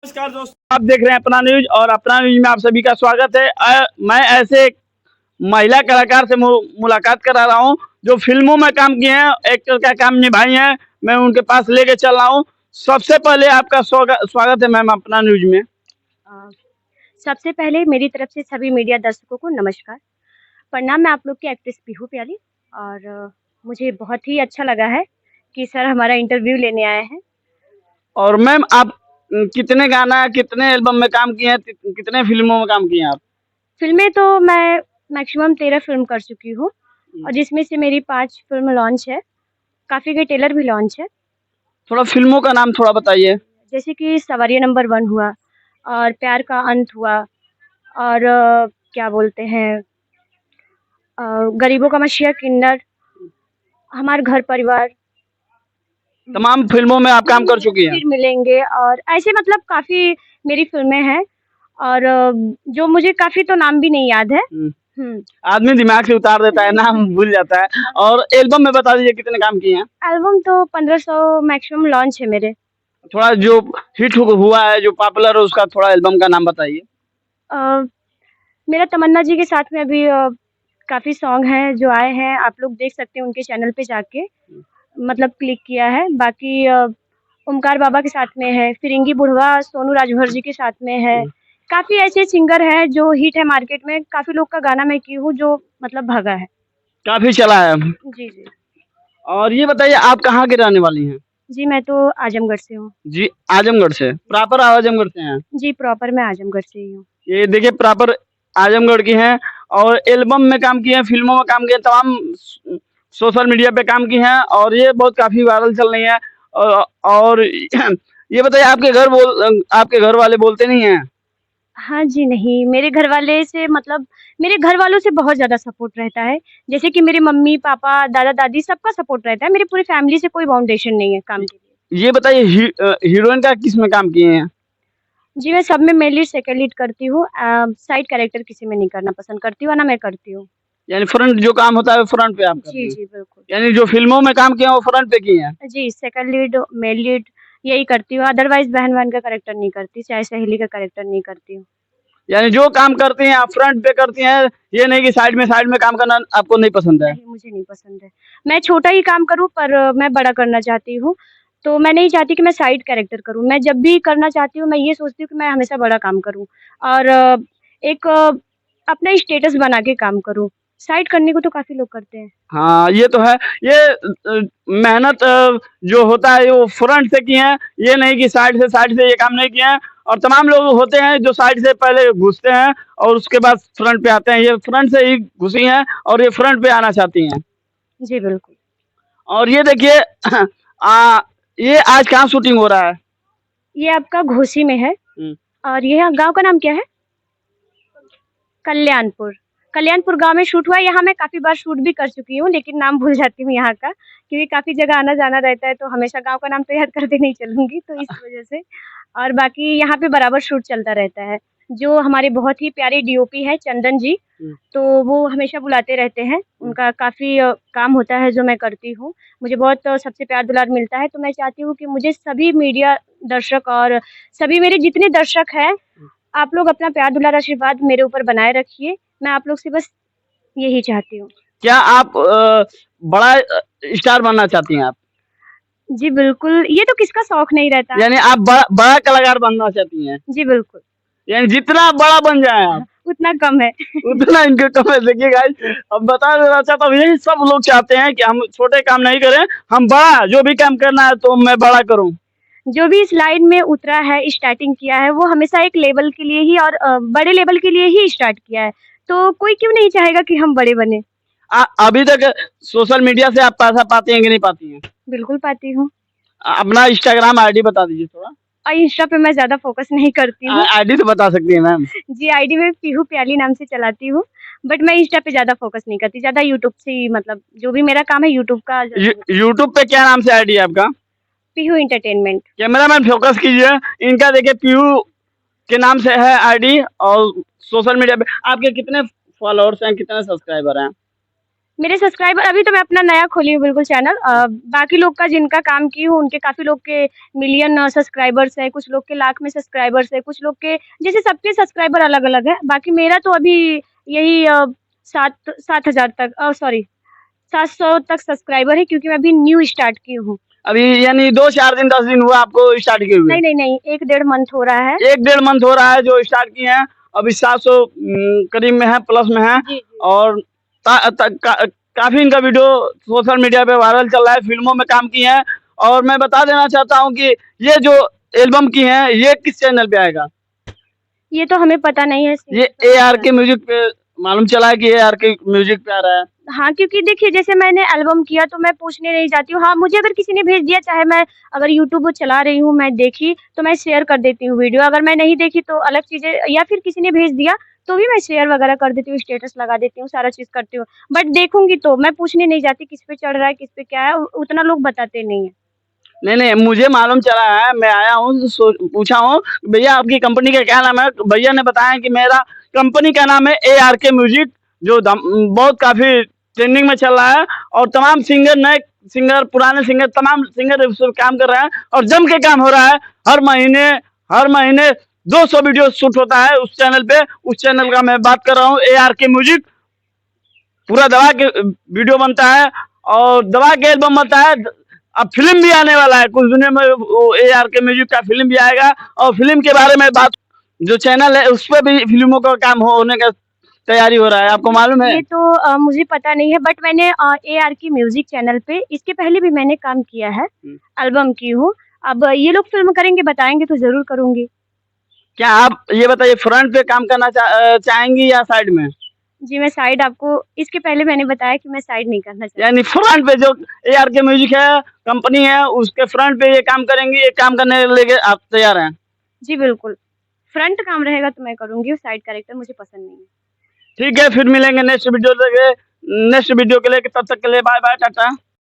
नमस्कार दोस्तों, आप देख रहे हैं अपना न्यूज और अपना न्यूज में आप सभी का स्वागत है। मैं ऐसे एक महिला कलाकार से मुलाकात करा रहा हूं जो फिल्मों में काम किए हैं, एक्टर का काम निभाई हैं। मैं उनके पास लेके चल रहा हूं। सबसे पहले आपका स्वागत है मैम अपना न्यूज में। अ, सबसे पहले मेरी तरफ से सभी मीडिया दर्शकों को नमस्कार। प्रणाम, मैं आप लोग की एक्ट्रेस पीहू प्याली और मुझे बहुत ही अच्छा लगा है कि सर हमारा इंटरव्यू लेने आए हैं। और मैम आप कितने गाना, कितने एल्बम में काम किए हैं, कितने फिल्मों में काम किए हैं आप? फ़िल्में तो मैं मैक्सिमम 13 फ़िल्म कर चुकी हूँ और जिसमें से मेरी 5 फ़िल्म लॉन्च है, काफ़ी के ट्रेलर भी लॉन्च है। थोड़ा फिल्मों का नाम थोड़ा बताइए। जैसे कि सवारिया नंबर 1 हुआ और प्यार का अंत हुआ और क्या बोलते हैं गरीबों का मसीहा किन्नर, हमारा घर परिवार, तमाम फिल्मों में आप काम कर चुकी हैं। फिर मिलेंगे और ऐसे मतलब काफ़ी मेरी फ़िल्में हैं और जो मुझे काफ़ी तो नाम भी नहीं याद है। हुँ। आदमी दिमाग से उतार देता है, नाम भूल जाता है। और एल्बम में बता दीजिए कितने काम किए हैं। एल्बम तो 1500 मैक्सिमम लॉन्च है मेरे। थोड़ा जो हिट हुआ है, जो पॉपुलर है, उसका थोड़ा एल्बम का नाम बताइए। अ, मेरा तमन्ना जी के साथ में अभी काफ़ी सॉन्ग हैं जो आए हैं, आप लोग देख सकते हैं उनके चैनल पे जाके, मतलब क्लिक किया है। बाकी ओमकार बाबा के साथ में है, फिरंगी बुढ़वा सोनू राजभर जी के साथ में है। काफ़ी ऐसे सिंगर हैं जो हिट है मार्केट में, काफ़ी लोग का गाना मैं की हूँ जो मतलब भगा है। काफी चला है। जी, जी। और ये बताइए आप कहाँ की रहने वाली हैं? जी, मैं तो आजमगढ़ से हूँ। जी, आजमगढ़ से। प्रॉपर आजमगढ़ से हैं? जी, प्रॉपर मैं आजमगढ़ से ही हूँ। ये देखिए प्रॉपर आजमगढ़ की हैं और एल्बम में काम किए हैं, फ़िल्मों में काम किए हैं, तमाम सोशल मीडिया पे काम की हैं और ये बहुत काफ़ी वायरल चल रही हैं। और ये बताइए आपके घर वाले बोलते नहीं हैं? हाँ जी, नहीं, मेरे घरवाले से मतलब मेरे घरवालों से बहुत ज़्यादा सपोर्ट रहता है। जैसे कि मेरे मम्मी-पापा, दादा-दादी सबका सपोर्ट रहता है। मेरी पूरी फैमिली से कोई बाउंडेशन नहीं है काम के लिए। ये बताइए हीरोइन का किस में काम किए हैं? जी, मैं सब में मेन लीड, सेकंड लीड करती हूँ। साइड कैरेक्टर किसी में नहीं करना पसंद करती हूँ, ना मैं करती हूँ। यानी फ्रंट जो काम होता है, वो फ्रंट पे आप करती जी, हैं। जी, बिल्कुल। यानी जो फ़िल्मों में काम किए हैं, वो फ्रंट पे किए हैं। जी, सेकंड लीड, मेन लीड यही करती हूँ, अदरवाइज़ बहन-वहन का कैरेक्टर नहीं करती, चाहे सहेली का कैरेक्टर नहीं करती हूँ। यानी जो काम करती हैं आप फ्रंट पे करती हैं, ये नहीं कि साइड में काम करना आपको नहीं पसंद है। नहीं, मुझे नहीं पसंद है। मैं छोटा ही काम करूँ पर मैं बड़ा करना चाहती हूँ। तो मैं नहीं चाहती कि मैं साइड कैरेक्टर करूँ। मैं जब भी करना चाहती हूँ, मैं ये सोचती हूँ कि मैं हमेशा बड़ा काम करूँ और एक अपना स्टेटस बना के काम करूँ। साइड करने को तो काफ़ी लोग करते हैं। हाँ, ये तो है। ये मेहनत जो होता है वो फ्रंट से किए हैं, ये नहीं कि साइड से ये काम नहीं किए हैं। और तमाम लोग होते हैं जो साइड से पहले घुसते हैं और उसके बाद फ्रंट पे आते हैं। ये फ्रंट से ही घुसी हैं और ये फ्रंट पे आना चाहती हैं। जी, बिल्कुल। और ये देखिए अ, ये आज कहाँ शूटिंग हो रहा है? ये आपका घोसी में है हुँ। और ये गाँव का नाम क्या है? कल्याणपुर। कल्याणपुर गाँव में शूट हुआ है, यहाँ मैं काफ़ी बार शूट भी कर चुकी हूँ, लेकिन नाम भूल जाती हूँ यहाँ का, क्योंकि काफ़ी जगह आना-जाना रहता है, तो हमेशा गाँव का नाम तो याद करके नहीं चलूँगी, तो इस वजह से। और बाकी यहाँ पे बराबर शूट चलता रहता है। जो हमारे बहुत ही प्यारे डीओपी हैं चंदन जी, हुँ। तो वो हमेशा बुलाते रहते हैं। उनका काफ़ी काम होता है जो मैं करती हूँ। मुझे बहुत सबसे प्यार दुलार मिलता है, तो मैं चाहती हूँ कि मुझे सभी मीडिया दर्शक और सभी मेरे जितने दर्शक हैं, आप लोग अपना प्यार दुलार आशीर्वाद मेरे ऊपर बनाए रखिए। मैं आप लोग से बस यही चाहती हूँ। क्या आप बड़ा स्टार बनना चाहती हैं आप? जी, बिल्कुल, ये तो किसका शौक नहीं रहता। यानी आप बड़ा बड़ा कलाकार बनना चाहती हैं? जी, बिल्कुल। यानी जितना बड़ा बन जाएँ आप, उतना कम है। उतना इनके कम है। देखिए गाइस, अब बता देना चाहता हूँ, यही सब लोग चाहते हैं कि हम छोटे काम नहीं करें, हम बड़ा जो भी काम करना है तो मैं बड़ा करूँ। जो भी इस लाइन में उतरा है, स्टार्टिंग किया है, वो हमेशा एक लेवल के लिए ही और बड़े लेवल के लिए ही स्टार्ट किया है। तो कोई क्यों नहीं चाहेगा कि हम बड़े बनें? अभी तक सोशल मीडिया से आप पैसा पाती हैं कि नहीं पाती हैं? बिल्कुल पाती हूँ अपना इंस्टाग्राम आईडी बता दीजिए थोड़ा। और इंस्टा पे मैं ज़्यादा फ़ोकस नहीं करती हूँ। आईडी तो बता सकती हैं मैम। जी, आईडी मैं पीहू प्याली नाम से चलाती हूँ, बट मैं इंस्टा पे ज़्यादा फ़ोकस नहीं करती, ज़्यादा यूट्यूब से ही मतलब जो भी मेरा काम है यूट्यूब का ज़्यादा होता है। यूट्यूब पे क्या नाम से आईडी है आपका? पीहू एंटरटेनमेंट। कैमरामैन फोकस कीजिए। इनका देखिए पीयू के नाम से है आईडी और सोशल मीडिया पे आपके कितने फॉलोअर्स हैं, कितने सब्सक्राइबर हैं? मेरे सब्सक्राइबर अभी तो मैं अपना नया खोली हूँ बिल्कुल चैनल। बाकी लोग का जिनका काम की हूँ उनके काफ़ी लोग के मिलियन सब्सक्राइबर्स हैं, कुछ लोग के लाख में सब्सक्राइबर्स हैं, कुछ लोग के जैसे सबके सब्सक्राइबर अलग-अलग हैं। बाकी मेरा तो अभी यही 7,000 तक सॉरी 700 तक सब्सक्राइबर है क्योंकि मैं अभी न्यू स्टार्ट की हूँ। अभी यानी 2-4 दिन 10 दिन हुआ आपको स्टार्ट किए हुए? नहीं, 1 डेढ़ मंथ हो रहा है। 1-1.5 मंथ हो रहा है जो स्टार्ट किए हैं। अभी 700 करीब में है, प्लस में है। जी। और काफ़ी इनका वीडियो सोशल मीडिया पे वायरल चल रहा है, फ़िल्मों में काम किए हैं। और मैं बता देना चाहता हूँ कि ये जो एल्बम की हैं, ये किस चैनल पे आएगा? ये तो हमें पता नहीं है। ये ARK म्यूज़िक पे मालूम चला है कि ARK म्यूज़िक पे आ रहा है। हाँ, क्योंकि देखिए जैसे मैंने एल्बम किया तो मैं पूछने नहीं जाती हूँ। हाँ, मुझे अगर किसी ने भेज दिया चाहे मैं अगर यूट्यूब चला रही हूँ, मैं देखी तो मैं शेयर कर देती हूँ वीडियो। अगर मैं नहीं देखी तो अलग चीज़ें या फिर किसी ने भेज दिया तो भी मैं शेयर वगैरह कर देती हूँ, स्टेटस लगा देती हूँ, सारा चीज़ करती हूँ। बट देखूँगी तो मैं पूछने नहीं जाती किस पे चढ़ रहा है, किस पे क्या है, उतना लोग बताते नहीं हैं। नहीं, मुझे मालूम चला है, मैं आया हूँ तो पूछा हूँ, भैया आपकी कंपनी का क्या नाम है? भैया ने बताया कि मेरा कंपनी का नाम है ARK म्यूज़िक, जो बहुत काफ़ी ट्रेंडिंग में चल रहा है। और तमाम सिंगर, नए सिंगर, पुराने सिंगर, तमाम सिंगर उस पे काम कर रहे हैं और जम के काम हो रहा है। हर महीने 200 वीडियो शूट होता है उस चैनल पे। उस चैनल का मैं बात कर रहा हूँ, ARK म्यूज़िक। पूरा दबा के वीडियो बनता है और दबा के एल्बम बनता है। अब फिल्म भी आने वाला है, कुछ दिनों में वो ARK म्यूजिक का फिल्म भी आएगा। और फिल्म के बारे में बात, जो चैनल है उस पर भी फिल्मों का काम होने का तैयारी हो रहा है, आपको मालूम है? ये तो मुझे पता नहीं है बट मैंने ARK म्यूज़िक चैनल पे इसके पहले भी मैंने काम किया है, एल्बम की हूँ। अब ये लोग फ़िल्म करेंगे बताएँगे तो ज़रूर करूँगी। क्या आप ये बताइए, फ्रंट पे काम करना चाहेंगी या साइड में? जी, मैं साइड आपको इसके पहले मैंने बताया कि मैं साइड नहीं करना चाहती। यानी फ्रंट पे जो ARK म्यूजिक है, कंपनी है, उसके फ्रंट पे ये काम करेंगी, ये काम करने के लिए आप तैयार हैं? जी, बिल्कुल। फ्रंट काम रहेगा तो मैं करूँगी, साइड कैरेक्टर मुझे पसंद नहीं है। ठीक है, फिर मिलेंगे नेक्स्ट वीडियो के लिए, तब तक के लिए बाय बाय, टाटा।